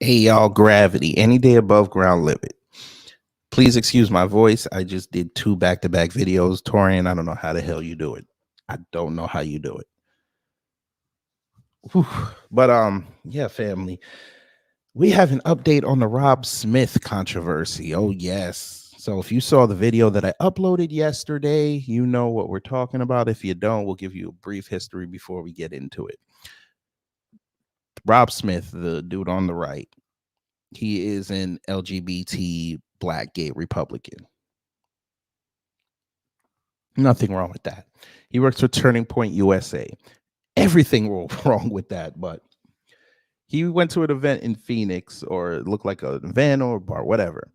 Hey y'all, gravity, any day above ground limit. Please excuse my voice. I just did 2 back-to-back videos. Torian, I don't know how the hell you do it. I don't know how you do it. Whew. But yeah, family. We have an update on the Rob Smith controversy. Oh, yes. So if you saw the video that I uploaded yesterday, you know what we're talking about. If you don't, we'll give you a brief history before we get into it. Rob Smith, the dude on the right, he is an LGBT black gay Republican. Nothing wrong with that. He works for Turning Point USA. Everything wrong with that, but he went to an event in Phoenix, or it looked like an event or a bar, whatever.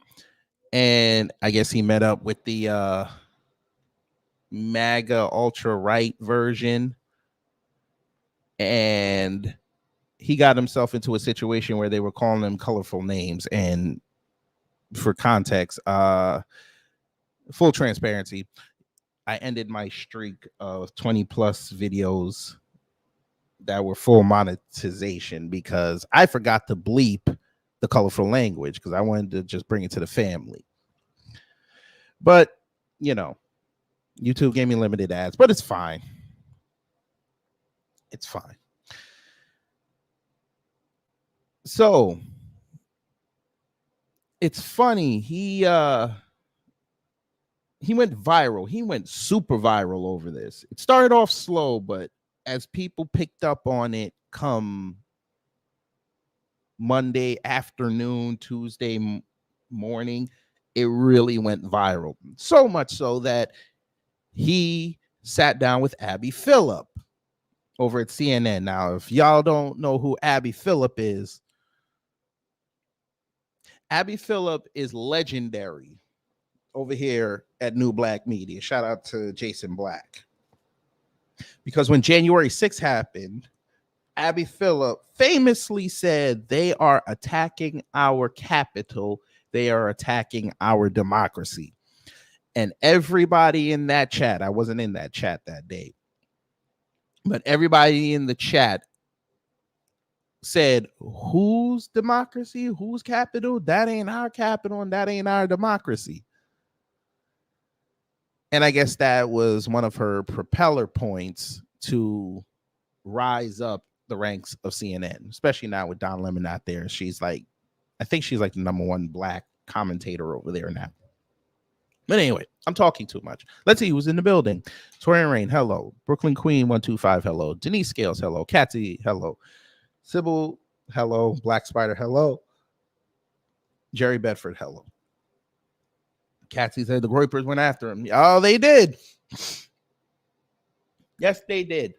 And I guess he met up with the MAGA ultra right version, and he got himself into a situation where they were calling him colorful names. And for context, full transparency, I ended my streak of 20 plus videos that were full monetization because I forgot to bleep the colorful language because I wanted to just bring it to the family. But, you know, YouTube gave me limited ads, but it's fine. It's fine. So it's funny. He went viral. He went super viral over this. It started off slow, but as people picked up on it come Monday afternoon, Tuesday morning, it really went viral. So much so that he sat down with Abby Phillip over at CNN. Now, if y'all don't know who Abby Phillip is legendary over here at New Black Media. Shout out to Jason Black. Because when January 6th happened, Abby Phillip famously said they are attacking our capital. They are attacking our democracy. And everybody in that chat, I wasn't in that chat that day, but everybody in the chat said, whose democracy? Whose capital? That ain't our capital and that ain't our democracy. And I guess that was one of her propeller points to rise up the ranks of CNN, especially now with Don Lemon out there. She's like, I think she's like the #1 black commentator over there now. But anyway, I'm talking too much. Let's see who's in the building. Torian Rain, hello. Brooklyn Queen 125, hello. Denise Scales, hello. Katsy, hello. Sybil, hello. Black Spider, hello. Jerry Bedford, hello. Katsy said the Groypers went after him. Oh, they did. Yes, they did.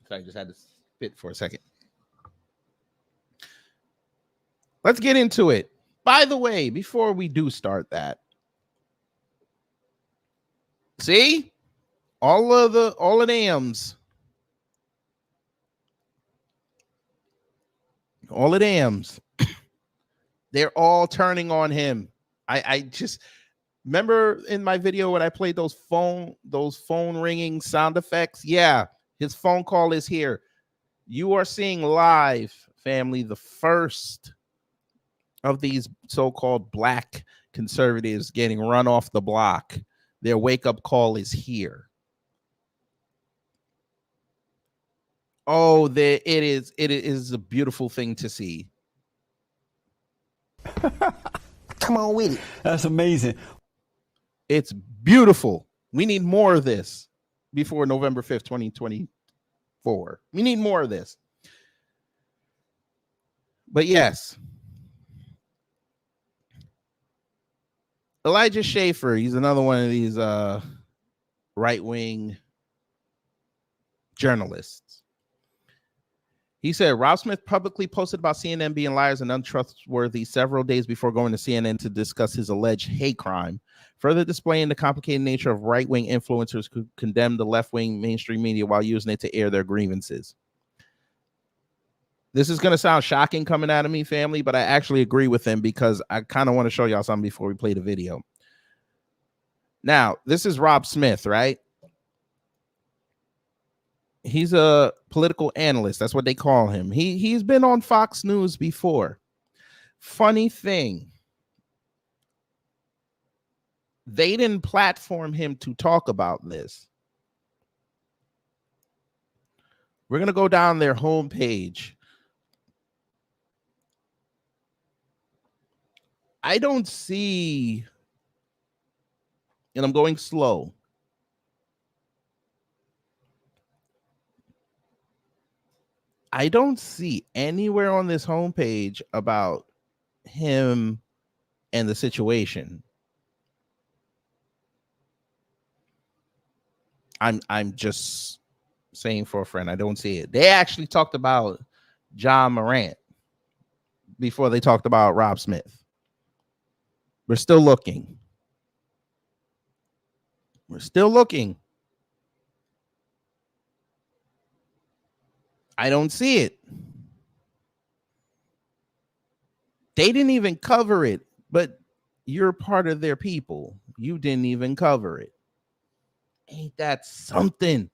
So I just had to spit for a second. Let's get into it. By the way, before we do start that, see all of dams, they're all turning on him. I just remember in my video when I played those phone ringing sound effects. Yeah, his phone call is here. You are seeing live, family, the first of these so-called black conservatives getting run off the block. Their wake-up call is here. Oh, it is a beautiful thing to see. Come on with it. That's amazing. It's beautiful. We need more of this before November 5th, 2024. We need more of this. But yes, Elijah Schaefer, he's another one of these right-wing journalists. He said Rob Smith publicly posted about CNN being liars and untrustworthy several days before going to CNN to discuss his alleged hate crime, further displaying the complicated nature of right-wing influencers who condemn the left-wing mainstream media while using it to air their grievances. This is going to sound shocking coming out of me, family, but I actually agree with him because I kind of want to show y'all something before we play the video. Now, this is Rob Smith, right? He's a political analyst. That's what they call him. He's been on Fox News before. Funny thing, they didn't platform him to talk about this. We're going to go down their homepage. I don't see, and I'm going slow. I don't see anywhere on this homepage about him and the situation. I'm just saying for a friend, I don't see it. They actually talked about John Morant before they talked about Rob Smith. We're still looking. We're still looking. I don't see it. They didn't even cover it, but you're part of their people. You didn't even cover it. Ain't that something?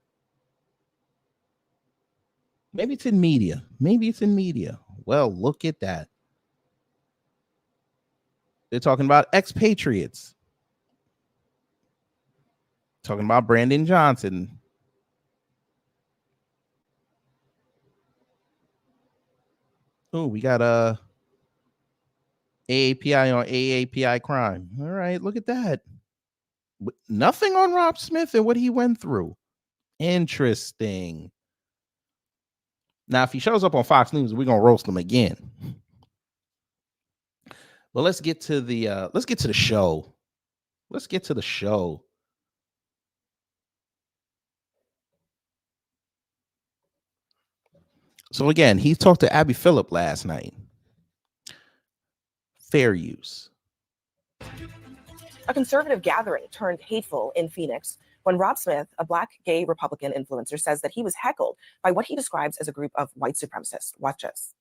Maybe it's in media. Maybe it's in media. Well, look at that. They're talking about expatriates. Talking about Brandon Johnson. Oh, we got a AAPI on AAPI crime. All right, look at that. Nothing on Rob Smith and what he went through. Interesting. Now, if he shows up on Fox News, we're gonna roast him again. But let's get to the show. Let's get to the show. So again, he talked to Abby Phillip last night. Fair use. A conservative gathering turned hateful in Phoenix when Rob Smith, a Black gay Republican influencer, says that he was heckled by what he describes as a group of white supremacists. Watch this.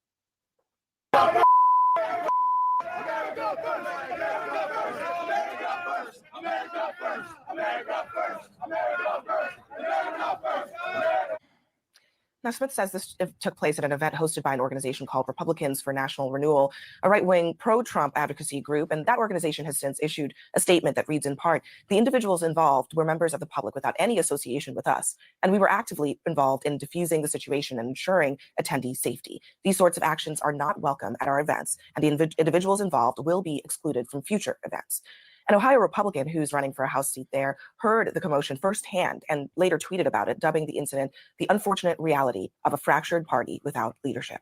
Now, Smith says this took place at an event hosted by an organization called Republicans for National Renewal, a right-wing pro-Trump advocacy group, and that organization has since issued a statement that reads in part, "The individuals involved were members of the public without any association with us, and we were actively involved in diffusing the situation and ensuring attendee safety. These sorts of actions are not welcome at our events, and the individuals involved will be excluded from future events." An Ohio Republican who's running for a House seat there heard the commotion firsthand and later tweeted about it, dubbing the incident the unfortunate reality of a fractured party without leadership.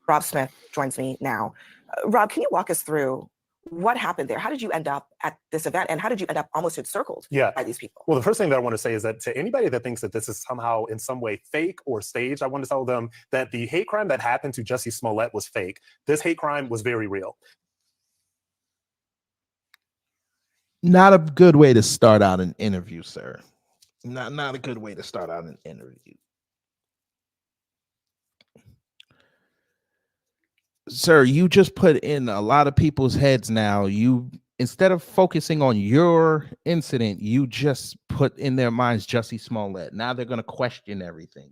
Rob Smith joins me now. Rob, can you walk us through what happened there? How did you end up at this event, and how did you end up almost encircled by these people? Well, the first thing that I want to say is that to anybody that thinks that this is somehow in some way fake or staged, I want to tell them that the hate crime that happened to Jussie Smollett was fake. This hate crime was very real. Not a good way to start out an interview, sir. Not a good way to start out an interview. Sir, you just put in a lot of people's heads now. You, instead of focusing on your incident, you just put in their minds Jussie Smollett. Now they're going to question everything.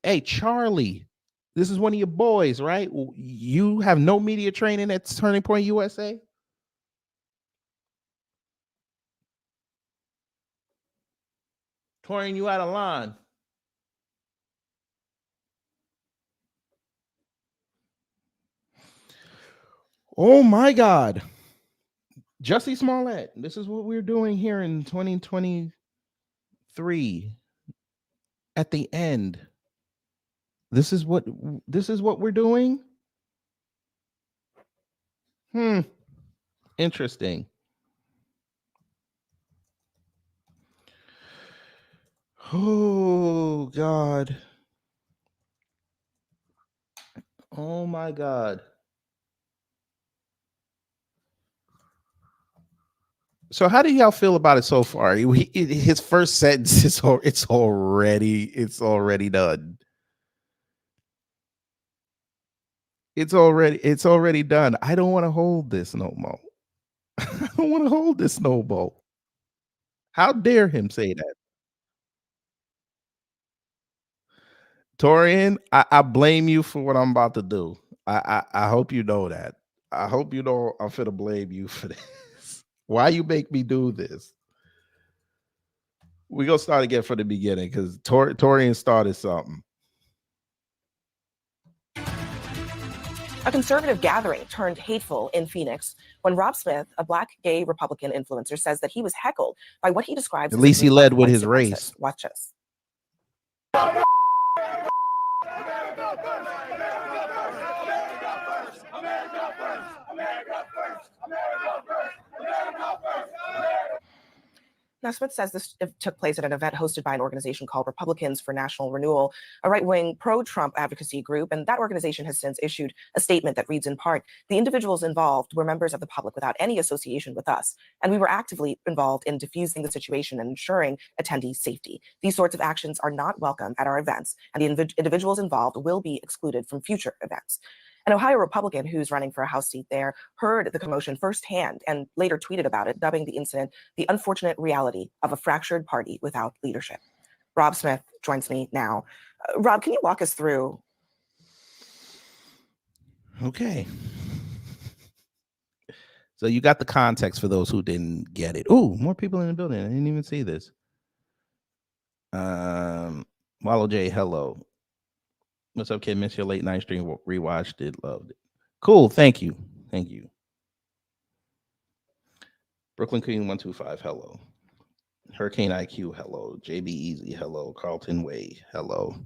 Hey, Charlie, this is one of your boys, right? You have no media training at Turning Point USA? Touring you out of line. Oh my God. Jussie Smollett. This is what we're doing here in 2023. At the end. This is what we're doing. Interesting. Oh God. Oh my God. So how do y'all feel about it so far? His first sentence is it's already done. It's already done. I don't want to hold this no more. I don't want to hold this no more. How dare him say that? Torian, I blame you for what I'm about to do. I hope you know that. I hope you know I'm finna blame you for this. Why you make me do this? We're gonna start again from the beginning because Torian started something. A conservative gathering turned hateful in Phoenix when Rob Smith, a black gay Republican influencer, says that he was heckled by what he describes At as least a he group led of with white his race. supremacists. Watch this. Now, Smith says this took place at an event hosted by an organization called Republicans for National Renewal, a right-wing pro-Trump advocacy group, and that organization has since issued a statement that reads in part, "The individuals involved were members of the public without any association with us, and we were actively involved in diffusing the situation and ensuring attendees' safety. These sorts of actions are not welcome at our events, and the individuals involved will be excluded from future events." An Ohio Republican who's running for a House seat there heard the commotion firsthand and later tweeted about it, dubbing the incident the unfortunate reality of a fractured party without leadership. Rob Smith joins me now. Rob, can you walk us through? Okay. So you got the context for those who didn't get it. Oh, more people in the building. I didn't even see this. Wallow J, hello. What's up, kid? Miss your late night stream. Rewatched it. Loved it. Cool. Thank you. Thank you. Brooklyn Queen 125. Hello. Hurricane IQ. Hello. JB Easy. Hello. Carlton Way. Hello.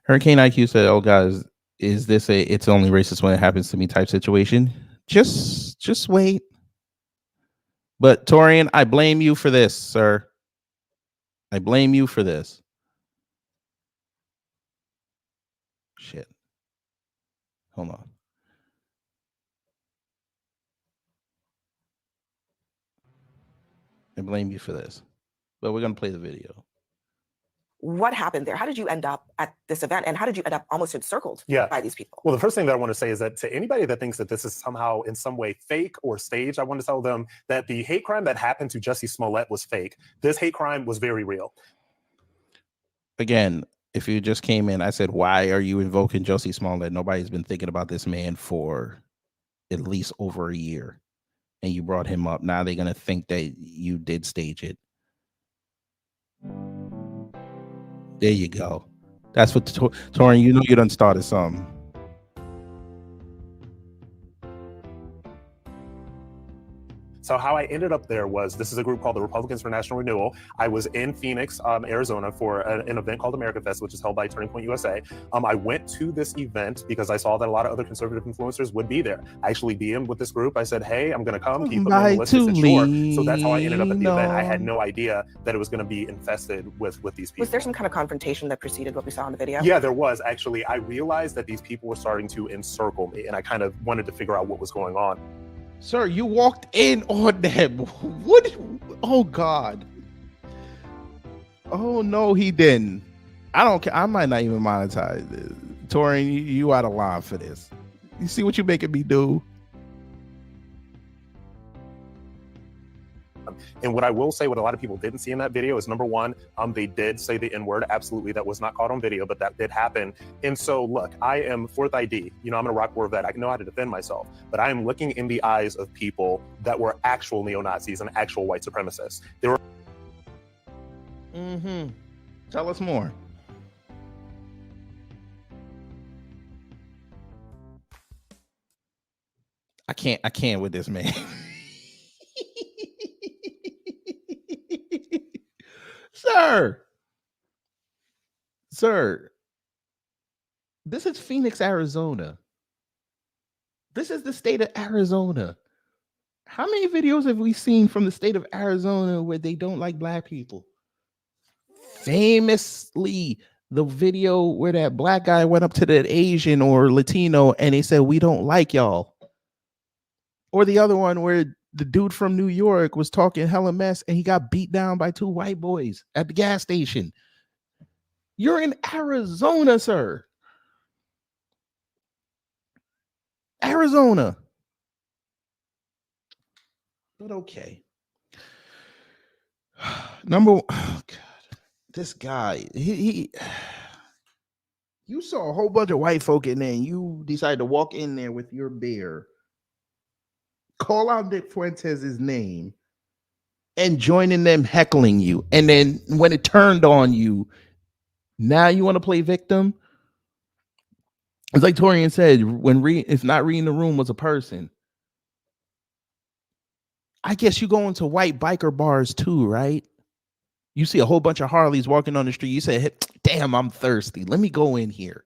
Hurricane IQ said, "Oh, guys, is this a it's only racist when it happens to me type situation? Just wait." But Torian, I blame you for this, sir. I blame you for this. Shit. Hold on. I blame you for this. But we're gonna play the video. What happened there? How did you end up at this event? And how did you end up almost encircled by these people? Well, the first thing that I want to say is that to anybody that thinks that this is somehow in some way fake or staged, I want to tell them that the hate crime that happened to Jussie Smollett was fake. This hate crime was very real. Again, if you just came in, I said, why are you invoking Jussie Smollett? Nobody's been thinking about this man for at least over a year. And you brought him up. Now they're going to think that you did stage it. There you go. That's what Torian, you know you done started something. So how I ended up there was, this is a group called the Republicans for National Renewal. I was in Phoenix, Arizona for an event called America Fest, which is held by Turning Point USA. I went to this event because I saw that a lot of other conservative influencers would be there. I actually DM'd with this group. I said, hey, I'm gonna come, keep it on the list. They said, sure. So that's how I ended up at the event. I had no idea that it was gonna be infested with these people. Was there some kind of confrontation that preceded what we saw in the video? Yeah, there was actually. I realized that these people were starting to encircle me and I kind of wanted to figure out what was going on. Sir, you walked in on them. What? Oh, God. Oh, no, he didn't. I don't care. I might not even monetize this. Torian, you out of line for this. You see what you're making me do? And what I will say, what a lot of people didn't see in that video is, number one, they did say the N-word. Absolutely, that was not caught on video, but that did happen. And so, look, I am fourth ID. You know, I'm an Iraq War vet. I know how to defend myself. But I am looking in the eyes of people that were actual neo-Nazis and actual white supremacists. They were. Tell us more. I can't with this man. Sir, this is Phoenix, Arizona. This is the state of Arizona. How many videos have we seen from the state of Arizona where they don't like black people? Famously, the video where that black guy went up to that Asian or Latino and they said, we don't like y'all. Or the other one where the dude from New York was talking hella mess and he got beat down by two white boys at the gas station. You're in Arizona, sir. Arizona. But okay. Oh, God. this guy, you saw a whole bunch of white folk in there, and you decided to walk in there with your beer, call out Nick Fuentes' name, and joining them heckling you. And then when it turned on you, now you want to play victim? It's like Torian said, when if not reading the room was a person. I guess you go into white biker bars too, right? You see a whole bunch of Harleys walking on the street. You say, hey, damn, I'm thirsty. Let me go in here.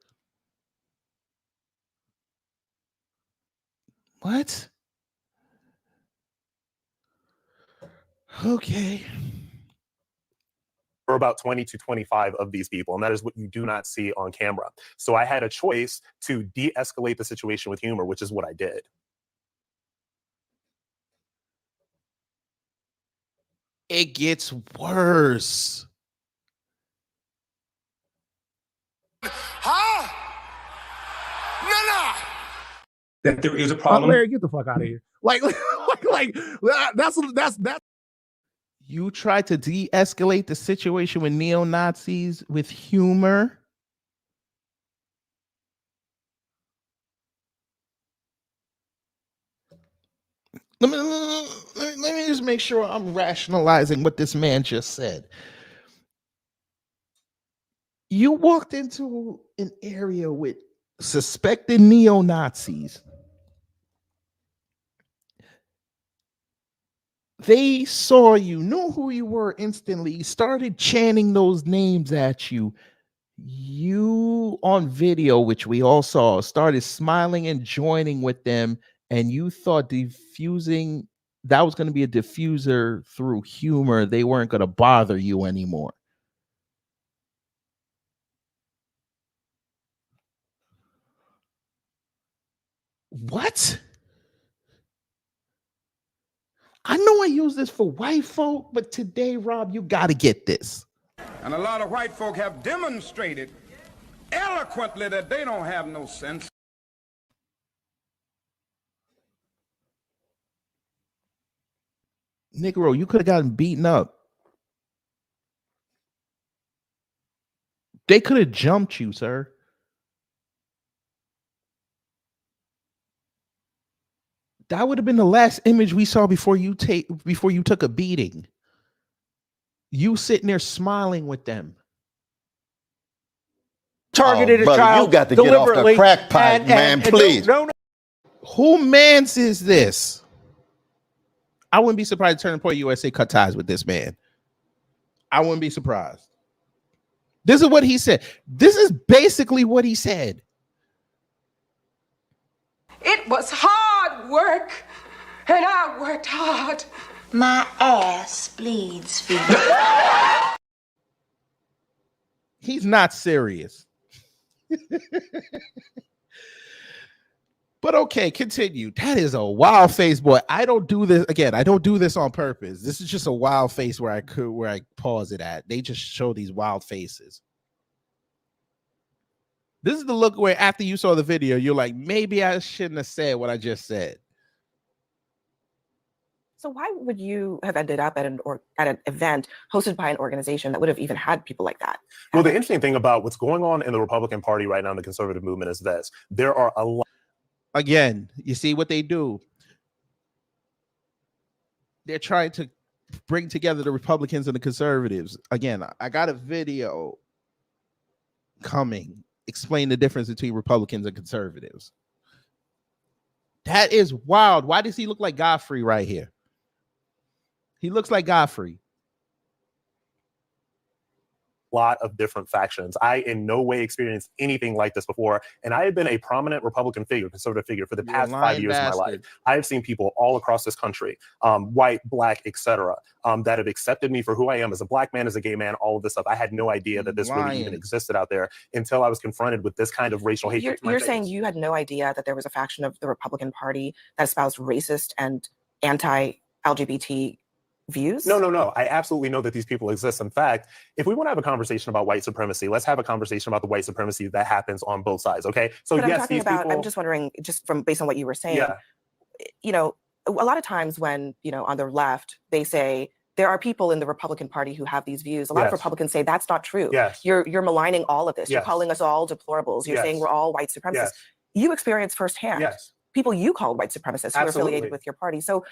What? Okay. For about 20 to 25 of these people, and that is what you do not see on camera. So I had a choice to de-escalate the situation with humor, which is what I did. It gets worse. Huh? No. That there is a problem. Larry, get the fuck out of here. Like that's. You try to de-escalate the situation with neo-Nazis with humor. Let me just make sure I'm rationalizing what this man just said. You walked into an area with suspected neo-Nazis. They saw you, knew who you were instantly, started chanting those names at you. You, on video, which we all saw, started smiling and joining with them, and you thought diffusing, that was going to be a diffuser through humor. They weren't going to bother you anymore. What? I know I use this for white folk, but today, Rob, you got to get this. And a lot of white folk have demonstrated eloquently that they don't have no sense. Negro, you could have gotten beaten up. They could have jumped you, sir. That would have been the last image we saw before you took a beating. You sitting there smiling with them. Targeted a child. You got to get off the crack pipe, man, please. No. Who mans is this? I wouldn't be surprised if Turning Point USA cut ties with this man. I wouldn't be surprised. This is what he said. This is basically what he said. It was hard work, and I worked hard. My ass bleeds for you. He's not serious. But okay, continue. That is a wild face, boy. I don't do this again. I don't do this on purpose. This is just a wild face where I pause it at. They just show these wild faces. This is the look where after you saw the video, you're like, maybe I shouldn't have said what I just said. So why would you have ended up at an event hosted by an organization that would have even had people like that? Well, the interesting thing about what's going on in the Republican Party right now in the conservative movement is this. There are a lot. Again, you see what they do. They're trying to bring together the Republicans and the conservatives. Again, I got a video coming. Explain the difference between Republicans and conservatives. That is wild. Why does he look like Godfrey right here? He looks like Godfrey. Lot of different factions. I in no way experienced anything like this before, and I have been a prominent Republican figure, conservative figure for the past 5 years of my life. I have seen people all across this country, white, black, etc., that have accepted me for who I am as a black man, as a gay man, all of this stuff. I had no idea that this really even existed out there until I was confronted with this kind of racial hatred. You're saying you had no idea that there was a faction of the Republican Party that espoused racist and anti-LGBT views? No. I absolutely know that these people exist. In fact, if we want to have a conversation about white supremacy, let's have a conversation about the white supremacy that happens on both sides. Okay. So but yes, I'm just wondering, just from based on what you were saying, you know, a lot of times when, you know, on the left, they say there are people in the Republican Party who have these views. A lot of Republicans say that's not true. Yes. You're maligning all of this. Yes. You're calling us all deplorables. You're saying we're all white supremacists. Yes. You experienced firsthand people you called white supremacists who are affiliated with your party. So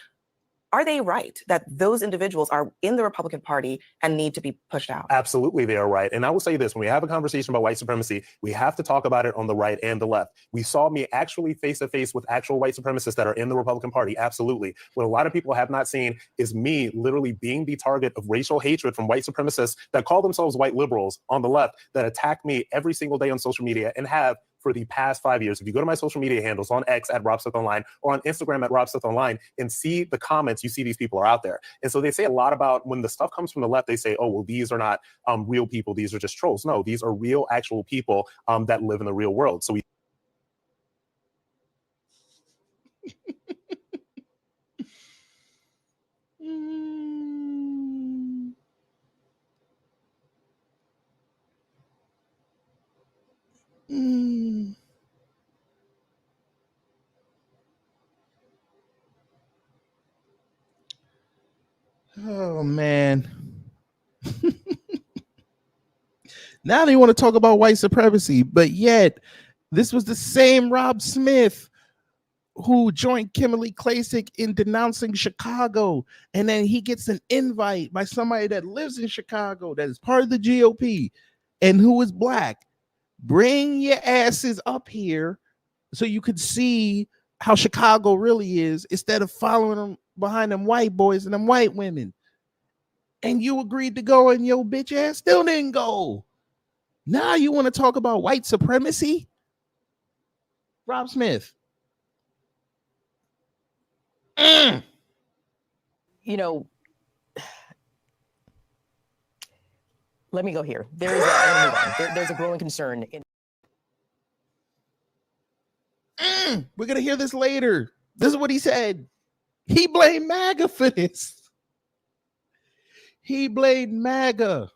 are they right that those individuals are in the Republican Party and need to be pushed out? Absolutely, they are right. And I will say this, when we have a conversation about white supremacy, we have to talk about it on the right and the left. We saw me actually face to face with actual white supremacists that are in the Republican Party. Absolutely. What a lot of people have not seen is me literally being the target of racial hatred from white supremacists that call themselves white liberals on the left that attack me every single day on social media and have for the past 5 years. If you go to my social media handles on X at Rob Smith Online or on Instagram at Rob Smith Online and see the comments, you see these people are out there. And so they say a lot about when the stuff comes from the left, they say, oh, well, these are not real people. These are just trolls. No, these are real, actual people that live in the real world. So we Oh man. Now they want to talk about white supremacy, but yet this was the same Rob Smith who joined Kimberly Klacik in denouncing Chicago, and then he gets an invite by somebody that lives in Chicago that is part of the GOP and who is black. Bring your asses up here so you could see how Chicago really is instead of following them behind them white boys and them white women. And you agreed to go and your bitch ass still didn't go. Now you want to talk about white supremacy? Rob Smith. You know, let me go here. There's a growing concern in. We're going to hear this later. This is what he said. He blamed MAGA for this. He blamed MAGA.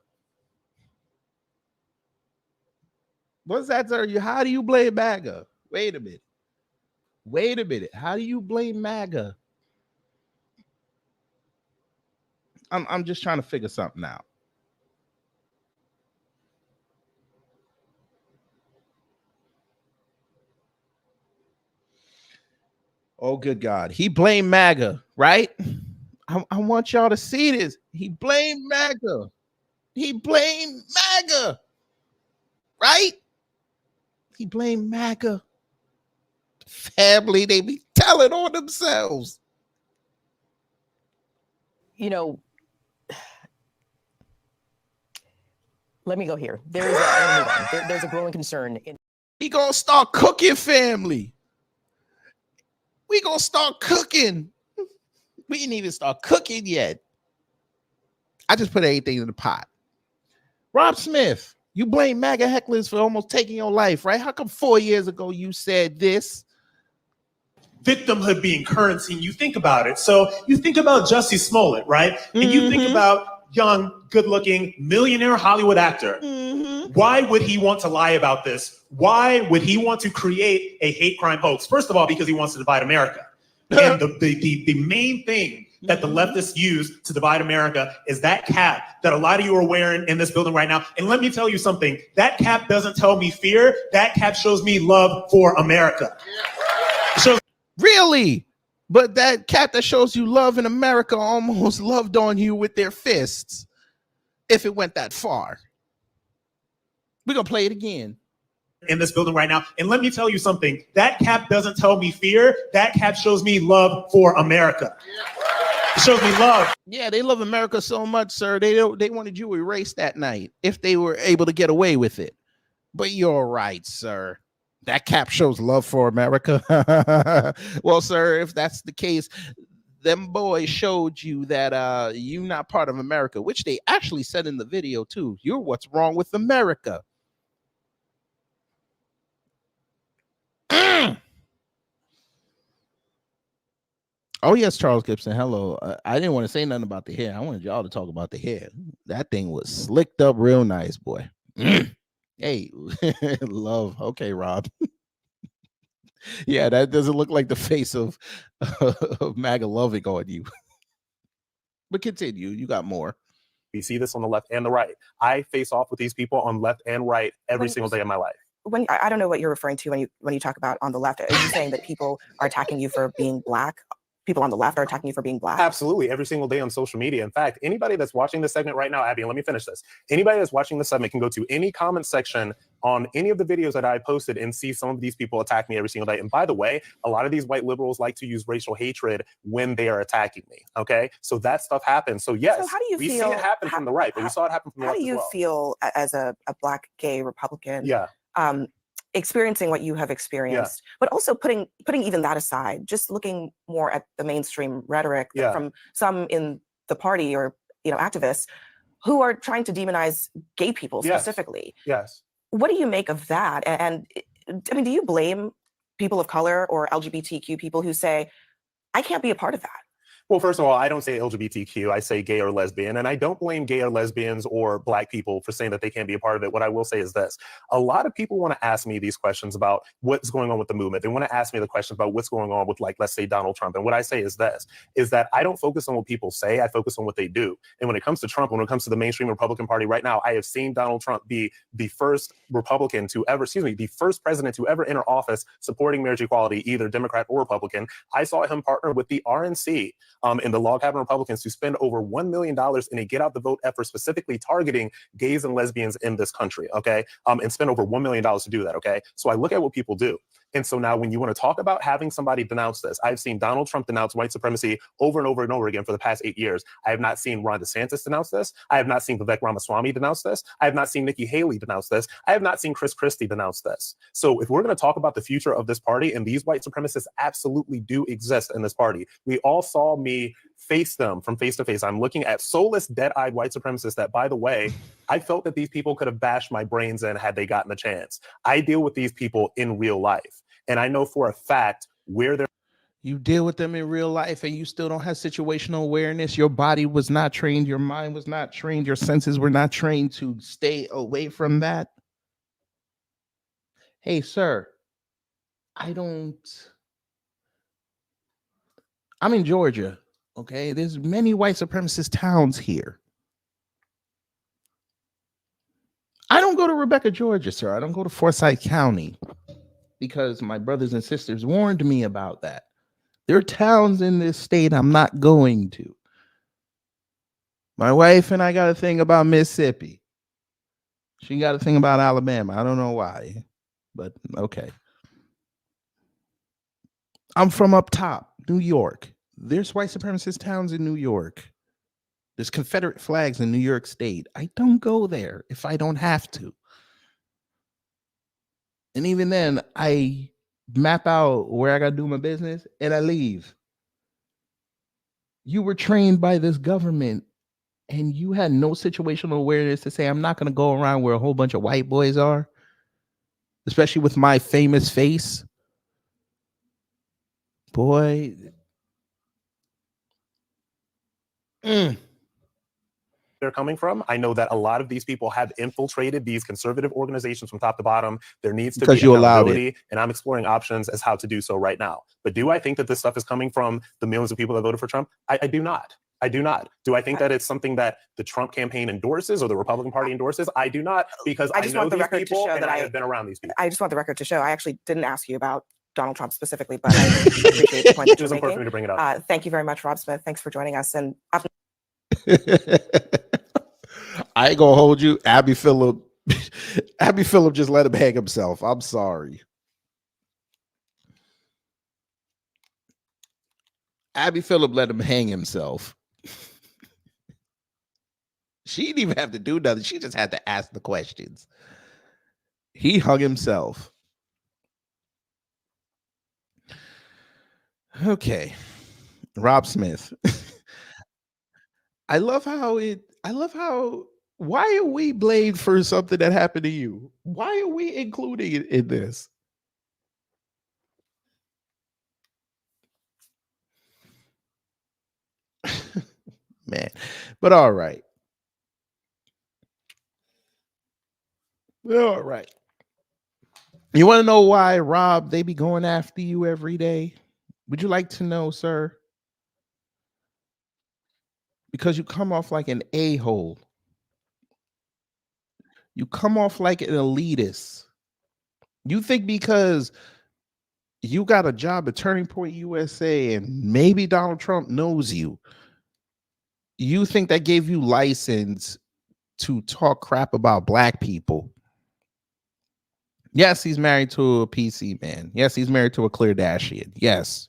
What's that, sir? How do you blame MAGA? Wait a minute. How do you blame MAGA? I'm just trying to figure something out. Oh, good God. He blamed MAGA, right? I want y'all to see this. He blamed MAGA. Right? He blamed MAGA. Family, they be telling on themselves. You know, let me go here. There's a growing concern in. We gonna start cooking, family. We gonna start cooking. We didn't even start cooking yet. I just put everything in the pot. Rob Smith, you blame MAGA hecklers for almost taking your life, right? How come 4 years ago you said this? Victimhood being currency, and you think about it. So you think about Jussie Smollett, right? And you think about young, good-looking, millionaire Hollywood actor. Why would he want to lie about this? Why would he want to create a hate crime hoax? First of all, because he wants to divide America. And the main thing that the leftists use to divide America is that cap that a lot of you are wearing in this building right now. And let me tell you something. That cap doesn't tell me fear. That cap shows me love for America. Really? But that cap that shows you love in America almost loved on you with their fists if it went that far. We're going to play it again. In this building right now. And let me tell you something. That cap doesn't tell me fear. That cap shows me love for America. It shows me love. Yeah, they love America so much, sir. They wanted you erased that night if they were able to get away with it. But you're right, sir. That cap shows love for America. Well, sir, if that's the case, them boys showed you that you're not part of America, which they actually said in the video too. You're what's wrong with America. Oh, yes, Charles Gibson. Hello. I didn't want to say nothing about the hair. I wanted y'all to talk about the hair. That thing was slicked up real nice, boy. Hey, love. Okay, Rob. Yeah, that doesn't look like the face of MAGA loving on you. But continue. You got more. We see this on the left and the right. I face off with these people on left and right every single day of my life. When I don't know what you're referring to when you talk about on the left. Are you saying that people are attacking you for being Black? People on the left are attacking you for being Black? Absolutely, every single day on social media. In fact, anybody that's watching this segment right now, Abby, and let me finish this. Anybody that's watching this segment can go to any comment section on any of the videos that I posted and see some of these people attack me every single day. And by the way, a lot of these white liberals like to use racial hatred when they are attacking me. Okay, so that stuff happens. So yes, how do you we feel, see it happen from the right, but we saw it happen from the left as well. How do you feel as a Black gay Republican? Yeah. Experiencing what you have experienced, but also putting even that aside, just looking more at the mainstream rhetoric from some in the party or activists who are trying to demonize gay people specifically. Yes. What do you make of that? And I mean, do you blame people of color or LGBTQ people who say, I can't be a part of that? Well, first of all, I don't say LGBTQ, I say gay or lesbian, and I don't blame gay or lesbians or Black people for saying that they can't be a part of it. What I will say is this. A lot of people want to ask me these questions about what's going on with the movement. They want to ask me the questions about what's going on with, like, let's say Donald Trump. And what I say is this, is that I don't focus on what people say, I focus on what they do. And when it comes to Trump, when it comes to the mainstream Republican Party right now, I have seen Donald Trump be the first Republican to ever, the first president to ever enter office supporting marriage equality, either Democrat or Republican. I saw him partner with the RNC in the Log Cabin Republicans to spend over $1 million in a get out the vote effort specifically targeting gays and lesbians in this country, okay? And spend over $1 million to do that, okay? So I look at what people do. And so now when you want to talk about having somebody denounce this, I've seen Donald Trump denounce white supremacy over and over and over again for the past 8 years. I have not seen Ron DeSantis denounce this. I have not seen Vivek Ramaswamy denounce this. I have not seen Nikki Haley denounce this. I have not seen Chris Christie denounce this. So if we're going to talk about the future of this party, and these white supremacists absolutely do exist in this party, we all saw me face them from face to face. I'm looking at soulless, dead-eyed white supremacists that, by the way, I felt that these people could have bashed my brains in had they gotten a chance. I deal with these people in real life. And I know for a fact where they're. You deal with them in real life and you still don't have situational awareness. Your body was not trained. Your mind was not trained. Your senses were not trained to stay away from that. Hey, sir, I'm in Georgia. Okay, there's many white supremacist towns here. I don't go to Rebecca, Georgia, sir. I don't go to Forsyth County because my brothers and sisters warned me about that. There are towns in this state I'm not going to. My wife and I got a thing about Mississippi. She got a thing about Alabama. I don't know why, but okay. I'm from up top, New York. There's white supremacist towns in New York. There's Confederate flags in New York State. I don't go there if I don't have to. And even then, I map out where I got to do my business and I leave. You were trained by this government and you had no situational awareness to say, I'm not going to go around where a whole bunch of white boys are, especially with my famous face. Boy. They're coming from. I know that a lot of these people have infiltrated these conservative organizations from top to bottom. There needs to be accountability, and I'm exploring options as how to do so right now. But do I think that this stuff is coming from the millions of people that voted for Trump? I do not. I do not. Do I think that it's something that the Trump campaign endorses or the Republican Party endorses? I do not, because I know these people and I have been around these people. I just want the record to show. I actually didn't ask you about Donald Trump specifically, but I appreciate the point that you're making. It was important for me to bring it up. Thank you very much, Rob Smith. Thanks for joining us. And I ain't gonna hold you. Abby Phillip just let him hang himself. I'm sorry. Abby Phillip let him hang himself. She didn't even have to do nothing. She just had to ask the questions. He hung himself. Okay. Rob Smith. I love how why are we blamed for something that happened to you? Why are we including it in this? Man, but all right. All right. You want to know why, Rob, they be going after you every day? Would you like to know, sir? because you come off like an a-hole. You come off like an elitist. You think because you got a job at Turning Point USA and maybe Donald Trump knows you, you think that gave you license to talk crap about black people. Yes, he's married to a PC man. Yes, he's married to a Kardashian. Yes.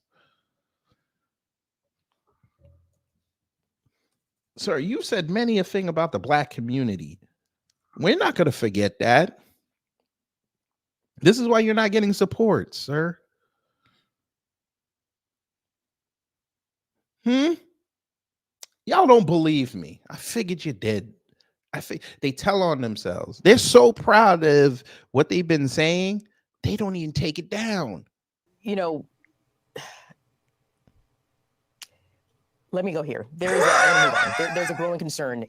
Sir, you said many a thing about the black community. We're not going to forget that. This is why you're not getting support, sir. Y'all don't believe me. I figured you did. They tell on themselves. They're so proud of what they've been saying, they don't even take it down. You know, let me go here. There's a growing concern.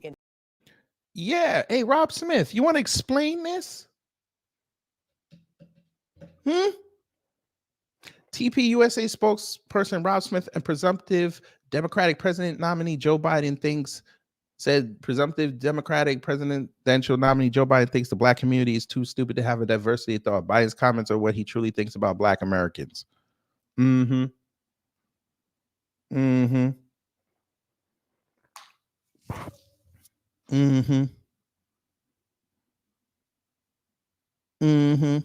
Yeah. Hey, Rob Smith, you want to explain this? TPUSA spokesperson Rob Smith and presumptive Democratic president nominee Joe Biden said presumptive Democratic presidential nominee Joe Biden thinks the black community is too stupid to have a diversity of thought. Biden's comments are what he truly thinks about black Americans. Mm-hmm. Mm-hmm. Mm-hmm. Mm-hmm.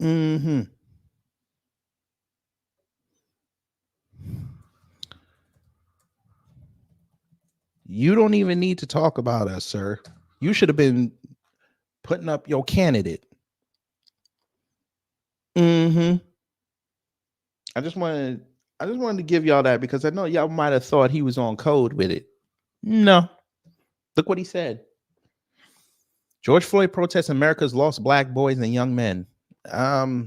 Mm-hmm. You don't even need to talk about us, sir. You should have been putting up your candidate. Mm-hmm. I just wanted to give y'all that because I know y'all might have thought he was on code with it. No. Look what he said. George Floyd protests America's lost black boys and young men. Mm-hmm.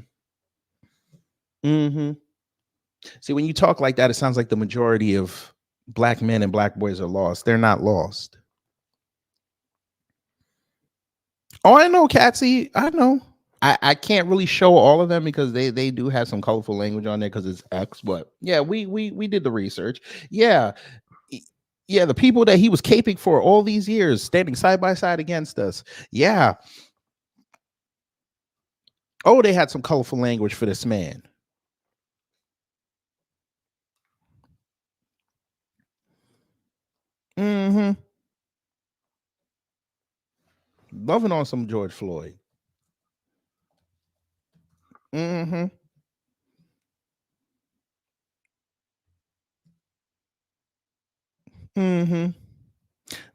See, when you talk like that, it sounds like the majority of black men and black boys are lost. They're not lost. Oh, I know, Catsy. I know. I can't really show all of them because they do have some colorful language on there because it's X. But yeah, we did the research. Yeah. Yeah, the people that he was caping for all these years, standing side by side against us. Yeah. Oh, they had some colorful language for this man. Mm-hmm. Loving on some George Floyd. Mm-hmm. Mm-hmm.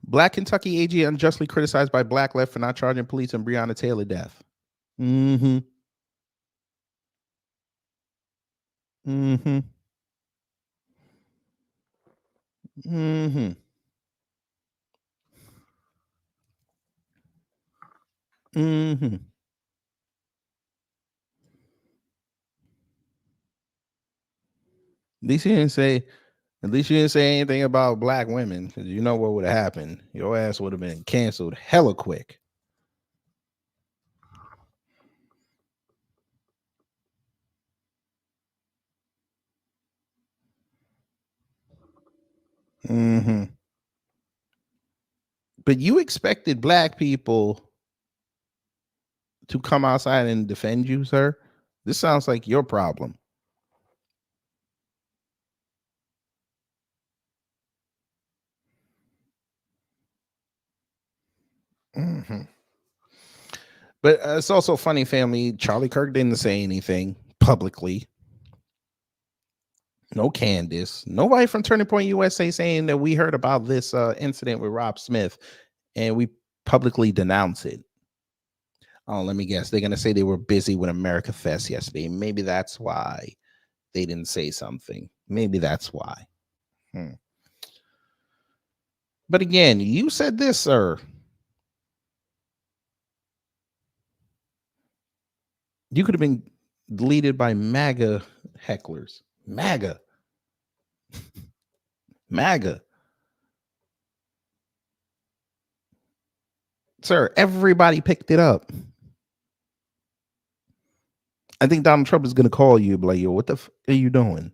Black Kentucky AG unjustly criticized by Black left for not charging police in Breonna Taylor death. Mm-hmm. Mm-hmm. Mm-hmm. Mm-hmm. At least you didn't say anything about black women, because you know what would have happened. Your ass would have been canceled hella quick. Mm-hmm. But you expected black people to come outside and defend you, sir? This sounds like your problem. Mm-hmm. But it's also funny, family. Charlie Kirk didn't say anything publicly. No Candace. Nobody from Turning Point USA saying that we heard about this incident with Rob Smith and we publicly denounce it. Oh, let me guess. They're going to say they were busy with America Fest yesterday. Maybe that's why they didn't say something. Maybe that's why. But again, you said this, sir. You could have been deleted by MAGA hecklers. MAGA. MAGA. Sir, everybody picked it up. I think Donald Trump is going to call you, like, yo, what the f are you doing?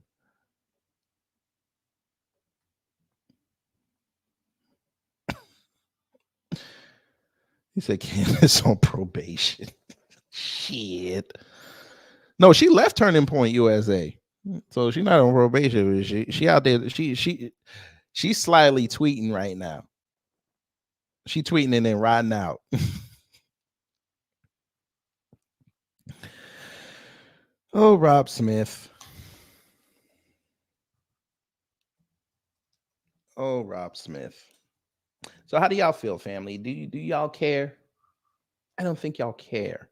He said Candace on probation. Shit. No, she left Turning Point USA. So she's not on probation. She out there. She's slyly tweeting right now. She tweeting and then riding out. Oh, Rob Smith. Oh, Rob Smith. So how do y'all feel, family? Do y'all care? I don't think y'all care.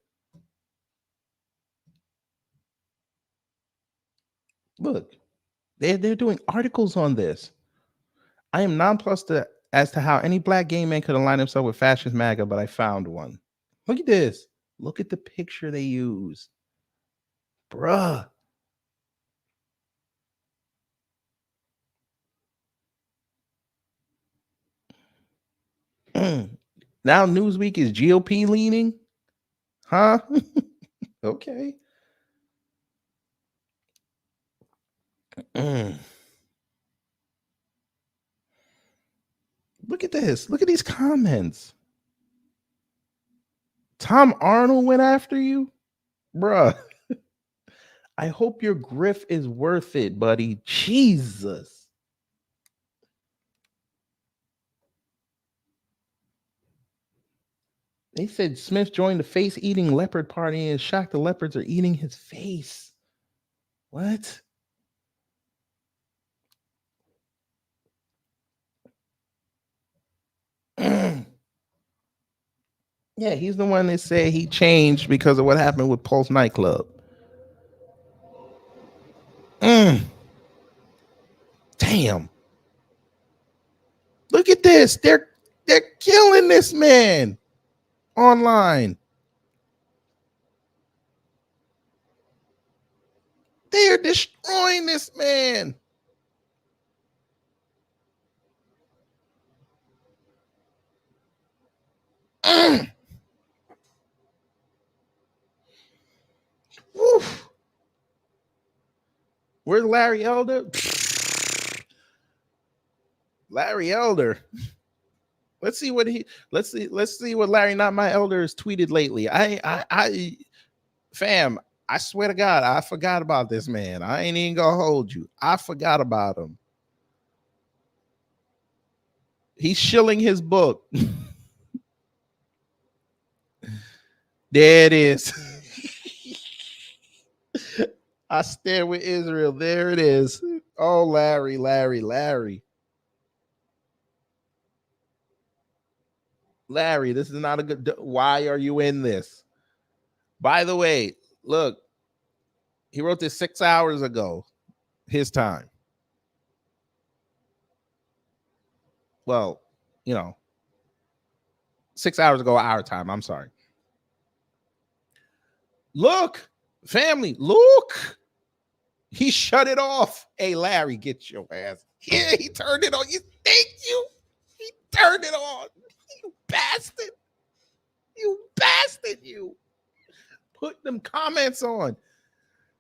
Look, they're doing articles on this. I am nonplussed as to how any black gay man could align himself with fascist MAGA, but I found one. Look at this. Look at the picture they use. Bruh. Now Newsweek is GOP leaning? Huh? Okay. Look at this. Look at these comments. Tom Arnold went after you? Bruh. I hope your grift is worth it, buddy. Jesus. They said Smith joined the face-eating leopard party and is shocked the leopards are eating his face. What? Yeah, he's the one that said he changed because of what happened with Pulse nightclub. Damn. Look at this. They're killing this man online. They are destroying this man. Woof. Where's Larry Elder? Larry Elder. Let's see what Larry Not My Elder has tweeted lately. Fam, I swear to God, I forgot about this man. I ain't even gonna hold you. I forgot about him. He's shilling his book. There it is. I stand with Israel. There it is. Oh, Larry. Larry, this is not a good. Why are you in this? By the way, look, he wrote this 6 hours ago, his time. Well, 6 hours ago, our time. I'm sorry. Look, family, look. He shut it off. Hey, Larry, get your ass. Yeah, he turned it on. Thank you. He turned it on. You bastard. You bastard, you. Put them comments on.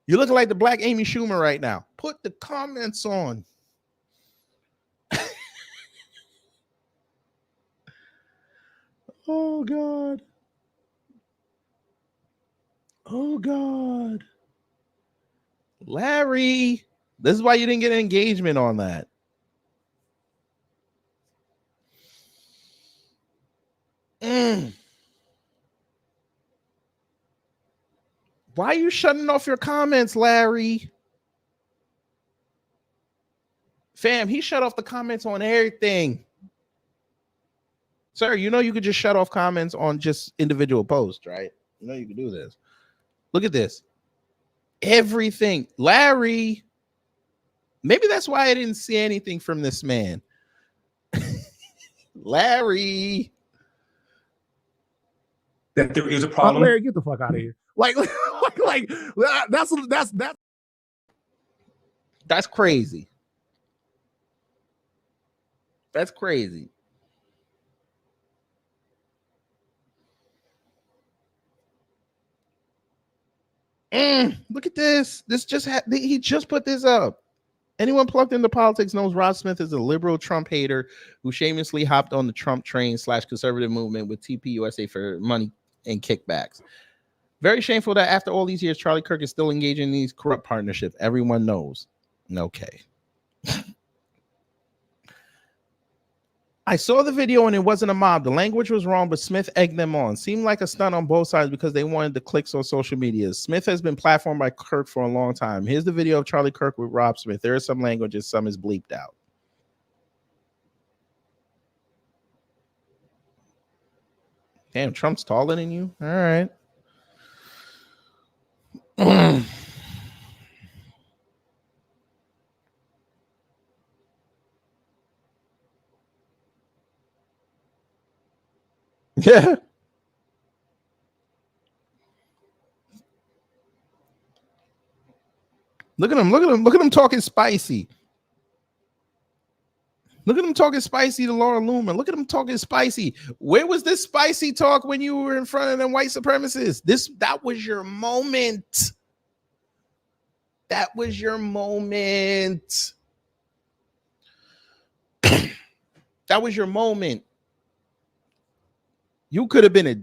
You're looking like the black Amy Schumer right now. Put the comments on. Oh, God. Oh, God. Larry, this is why you didn't get an engagement on that. Why are you shutting off your comments, Larry? Fam, he shut off the comments on everything. Sir, you could just shut off comments on just individual posts, right? You can do this. Look at this. Everything. Larry, maybe that's why I didn't see anything from this man. Larry. That there is a problem. Larry, get the fuck out of here. That's crazy. That's crazy. Look at this. He just put this up. Anyone plugged into politics knows Rob Smith is a liberal Trump hater who shamelessly hopped on the Trump train / conservative movement with TPUSA for money and kickbacks. Very shameful that after all these years, Charlie Kirk is still engaging in these corrupt partnerships. Everyone knows. Okay. I saw the video and it wasn't a mob. The language was wrong, but Smith egged them on. Seemed like a stunt on both sides because they wanted the clicks on social media. Smith has been platformed by Kirk for a long time. Here's the video of Charlie Kirk with Rob Smith. There are some languages, some is bleeped out. Damn, Trump's taller than you? All right. Yeah. Look at him. Look at him talking spicy. Look at him talking spicy to Laura Loomer. Look at him talking spicy. Where was this spicy talk when you were in front of them white supremacists? That was your moment. That was your moment. That was your moment. You could have been a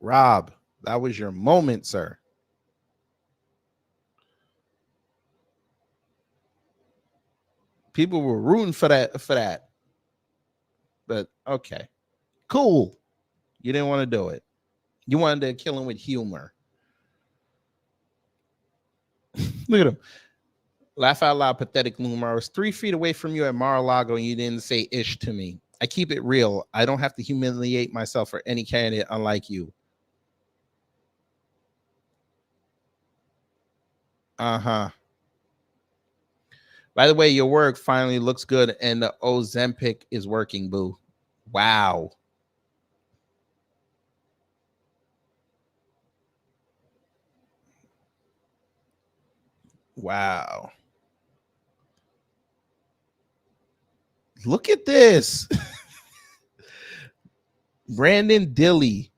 Rob. That was your moment, sir. People were rooting for that. But okay. Cool. You didn't want to do it. You wanted to kill him with humor. Look at him. Laugh out loud, pathetic Loomer. I was 3 feet away from you at Mar-a-Lago and you didn't say ish to me. I keep it real. I don't have to humiliate myself for any candidate unlike you. Uh-huh. By the way, your work finally looks good and the Ozempic is working, boo. Wow. Wow. Look at this. Brandon Dilly.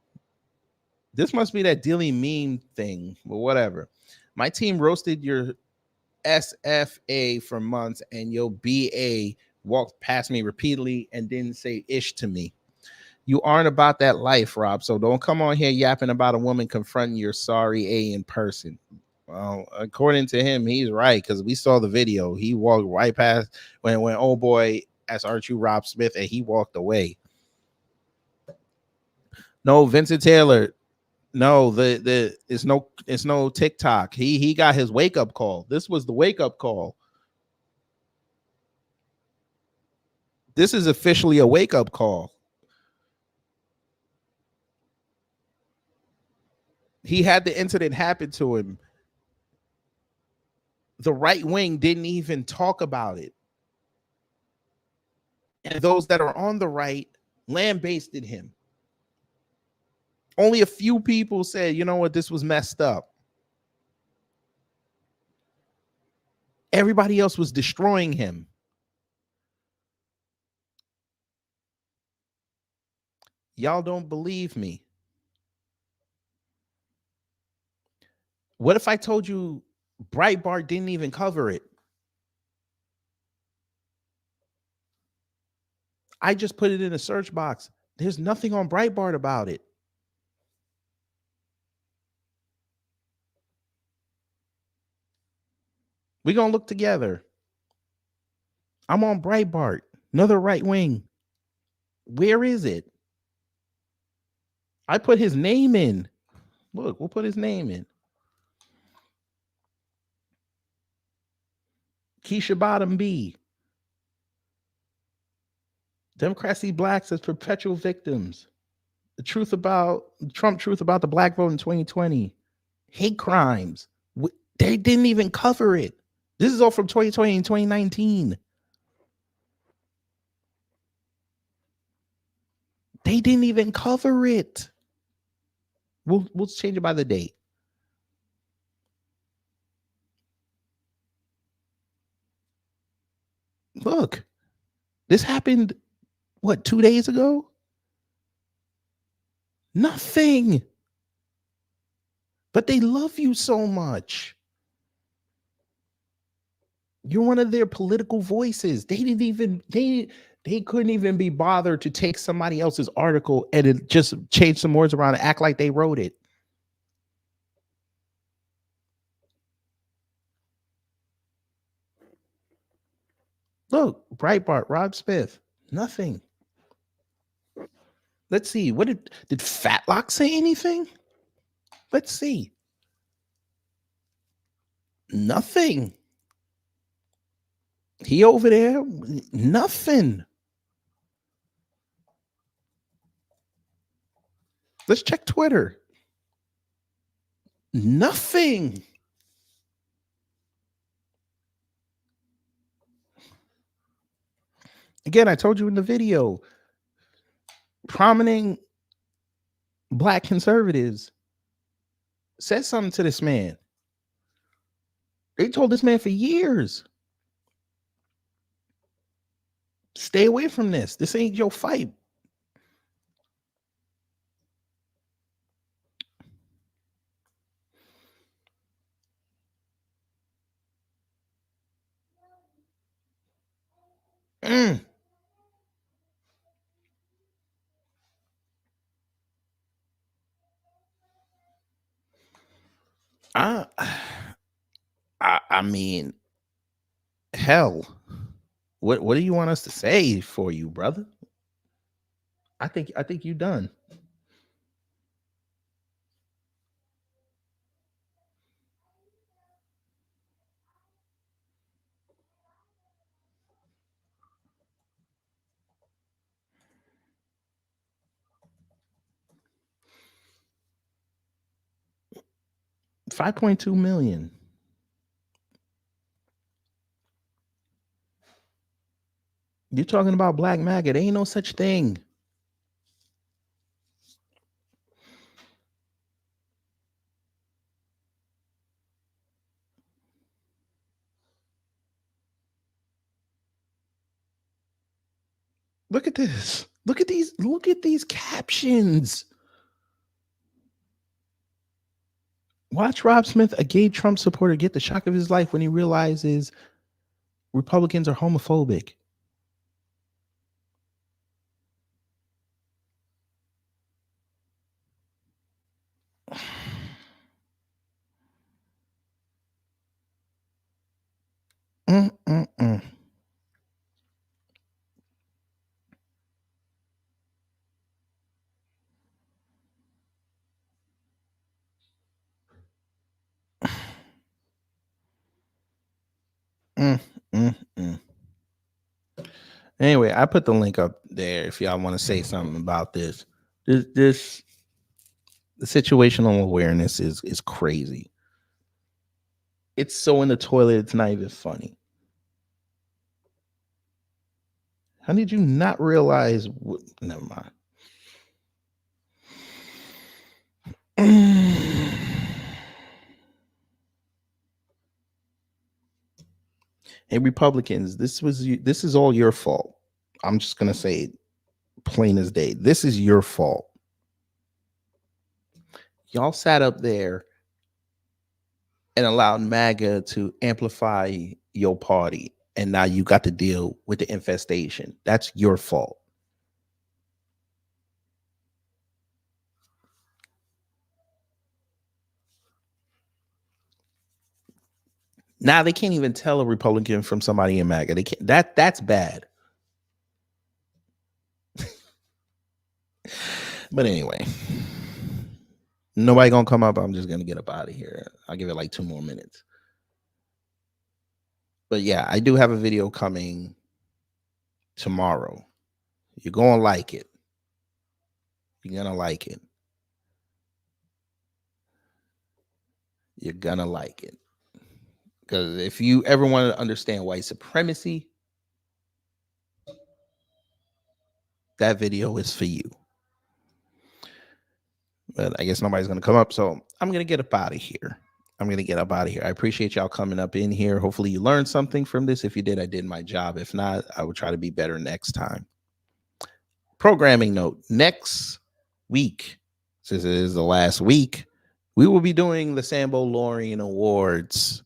This must be that Dilly meme thing, but whatever. My team roasted your SFA for months and your BA walked past me repeatedly and didn't say ish to me. You aren't about that life, Rob, so don't come on here yapping about a woman confronting your sorry A in person. Well, according to him, he's right because we saw the video. He walked right past when old boy asked, "Aren't you Rob Smith?" and he walked away. No, Vincent Taylor. No, it's no TikTok. He got his wake up call. This was the wake up call. This is officially a wake up call. He had the incident happen to him. The right wing didn't even talk about it. And those that are on the right lambasted him. Only a few people said, you know what, this was messed up. Everybody else was destroying him. Y'all don't believe me. What if I told you Breitbart didn't even cover it? I just put it in a search box. There's nothing on Breitbart about it. We're going to look together. I'm on Breitbart, another right wing. Where is it? I put his name in. Look, we'll put his name in. Keisha Bottom B. Democrats see blacks as perpetual victims. The truth about Trump truth about the black vote in 2020. Hate crimes. They didn't even cover it. This is all from 2020 and 2019. They didn't even cover it. We'll change it by the date. Look, This happened, what, 2 days ago? Nothing. But they love you so much. You're one of their political voices. They couldn't even be bothered to take somebody else's article and it just change some words around and act like they wrote it. Look, Breitbart, Rob Smith, nothing. Let's see. What did Fatlock say anything? Let's see. Nothing. He over there, nothing. Let's check Twitter. Nothing. Again, I told you in the video, prominent black conservatives said something to this man. They told this man for years, stay away from this. This ain't your fight. I mean, hell, what do you want us to say for you, brother? I think you done. $5.2 million. You're talking about Black MAGA. There ain't no such thing. Look at this. Look at these captions. Watch Rob Smith, a gay Trump supporter, get the shock of his life when he realizes Republicans are homophobic. Mm-mm-mm. Anyway, I put the link up there if y'all want to say something about this. The situational awareness is crazy. It's so in the toilet, it's not even funny. How did you not realize? Never mind. Hey, Republicans, this is all your fault. I'm just gonna say it plain as day. This is your fault. Y'all sat up there and allowed MAGA to amplify your party, and now you got to deal with the infestation. That's your fault. Now they can't even tell a Republican from somebody in MAGA. They can't. That's bad. But anyway, nobody gonna come up. I'm just gonna get up out of here. I'll give it like 2 more minutes. But yeah, I do have a video coming tomorrow. You're gonna like it. You're gonna like it. You're gonna like it. Because if you ever want to understand white supremacy, that video is for you. But I guess nobody's going to come up, so I'm going to get up out of here. I'm going to get up out of here. I appreciate y'all coming up in here. Hopefully you learned something from this. If you did, I did my job. If not, I will try to be better next time. Programming note, next week, since it is the last week, we will be doing the Sambo Lorien Awards.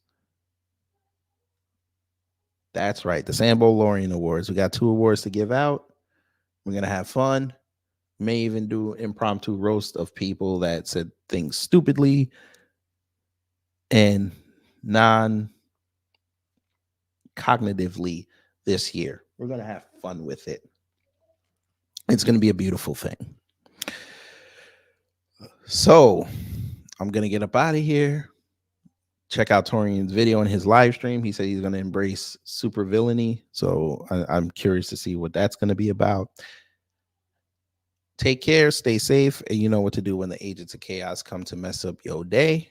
That's right, the Sambo Lorien Awards. We got 2 awards to give out. We're going to have fun. May even do impromptu roast of people that said things stupidly and non-cognitively this year. We're going to have fun with it. It's going to be a beautiful thing. So I'm going to get up out of here. Check out Torian's video in his live stream. He said he's going to embrace supervillainy. So I'm curious to see what that's going to be about. Take care, stay safe, and you know what to do when the agents of chaos come to mess up your day.